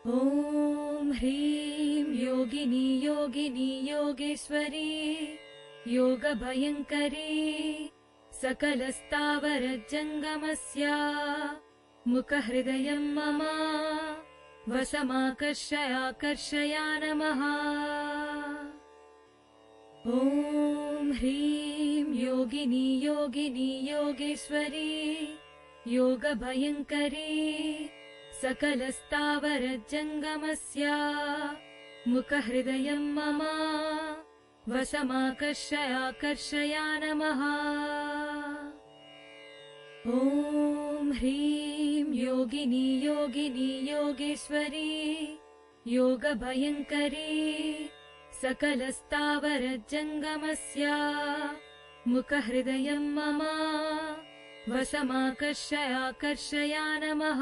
ॐ ह्रीं योगिनी योगिनी योगेश्वरी योगभयङ्करी सकलस्थावरजङ्गमस्या मुखहृदयं मम वशमाकर्षया नमः। ॐ ह्रीं योगिनी योगिनी योगेश्वरी योगभयङ्करी सकलस्थावरजङ्गमस्या मुखहृदयं मम वशमाकर्षया नमः। ॐ ह्रीं योगिनी योगिनी योगेश्वरी योगभयङ्करी सकलस्थावरजङ्गमस्या मुखहृदयं मम वशमाकर्षया नमः।